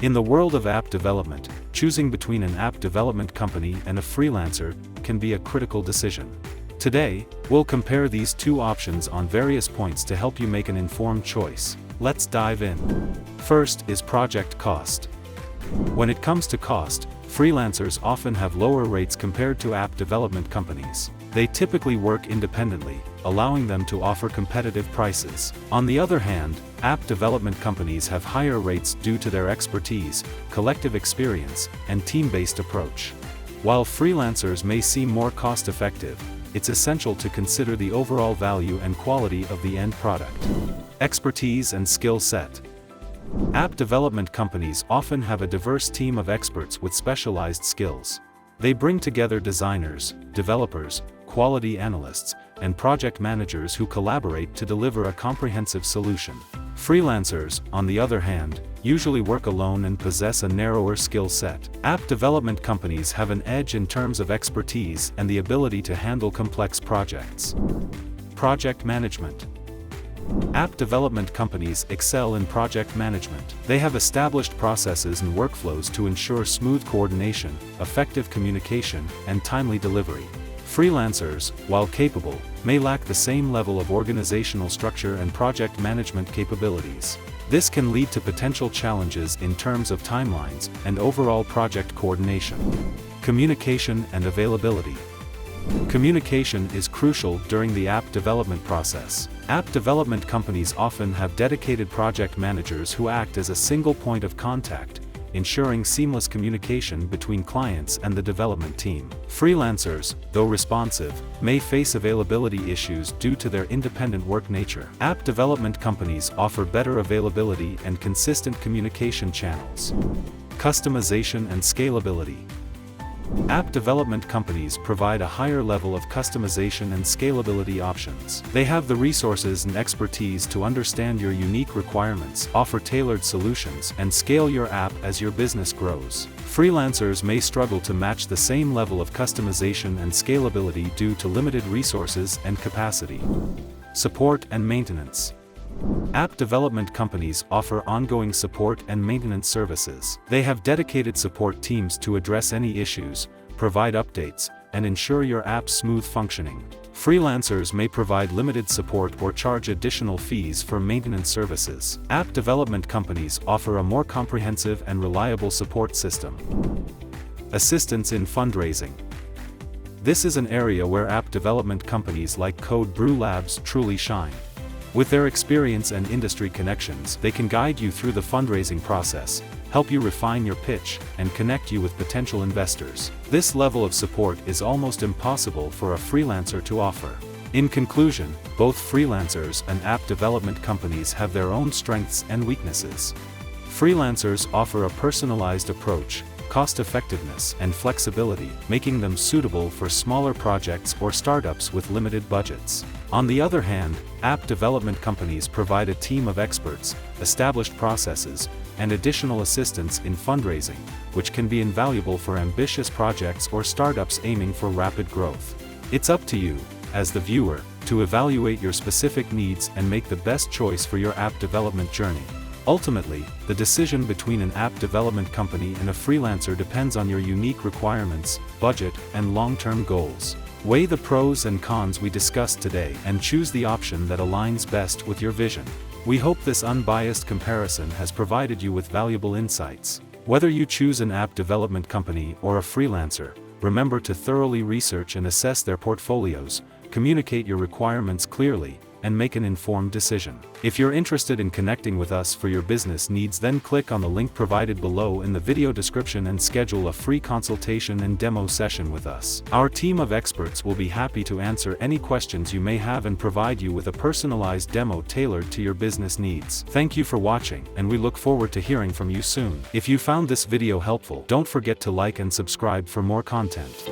In the world of app development, choosing between an app development company and a freelancer can be a critical decision. Today, we'll compare these two options on various points to help you make an informed choice. Let's dive in. First is project cost. When it comes to cost, freelancers often have lower rates compared to app development companies. They typically work independently, allowing them to offer competitive prices. On the other hand, app development companies have higher rates due to their expertise, collective experience, and team-based approach. While freelancers may seem more cost-effective, it's essential to consider the overall value and quality of the end product. Expertise and skill set. App development companies often have a diverse team of experts with specialized skills. They bring together designers, developers, quality analysts, and project managers who collaborate to deliver a comprehensive solution. Freelancers, on the other hand, usually work alone and possess a narrower skill set. App development companies have an edge in terms of expertise and the ability to handle complex projects. Project management. App development companies excel in project management. They have established processes and workflows to ensure smooth coordination, effective communication, and timely delivery. Freelancers, while capable, may lack the same level of organizational structure and project management capabilities. This can lead to potential challenges in terms of timelines and overall project coordination. Communication and availability. Communication is crucial during the app development process. App development companies often have dedicated project managers who act as a single point of contact, ensuring seamless communication between clients and the development team. Freelancers, though responsive, may face availability issues due to their independent work nature. App development companies offer better availability and consistent communication channels. Customization and scalability. App development companies provide a higher level of customization and scalability options. They have the resources and expertise to understand your unique requirements, offer tailored solutions, and scale your app as your business grows. Freelancers may struggle to match the same level of customization and scalability due to limited resources and capacity. Support and maintenance. App development companies offer ongoing support and maintenance services. They have dedicated support teams to address any issues, provide updates, and ensure your app's smooth functioning. Freelancers may provide limited support or charge additional fees for maintenance services. App development companies offer a more comprehensive and reliable support system. Assistance in fundraising. This is an area where app development companies like Code Brew Labs truly shine. With their experience and industry connections, they can guide you through the fundraising process, help you refine your pitch, and connect you with potential investors. This level of support is almost impossible for a freelancer to offer. In conclusion, both freelancers and app development companies have their own strengths and weaknesses. Freelancers offer a personalized approach, cost-effectiveness, and flexibility, making them suitable for smaller projects or startups with limited budgets. On the other hand, app development companies provide a team of experts, established processes, and additional assistance in fundraising, which can be invaluable for ambitious projects or startups aiming for rapid growth. It's up to you, as the viewer, to evaluate your specific needs and make the best choice for your app development journey. Ultimately, the decision between an app development company and a freelancer depends on your unique requirements, budget, and long-term goals. Weigh the pros and cons we discussed today and choose the option that aligns best with your vision. We hope this unbiased comparison has provided you with valuable insights. Whether you choose an app development company or a freelancer, remember to thoroughly research and assess their portfolios, communicate your requirements clearly, and make an informed decision. If you're interested in connecting with us for your business needs, then click on the link provided below in the video description and schedule a free consultation and demo session with us. Our team of experts will be happy to answer any questions you may have and provide you with a personalized demo tailored to your business needs. Thank you for watching, and we look forward to hearing from you soon. If you found this video helpful, don't forget to like and subscribe for more content.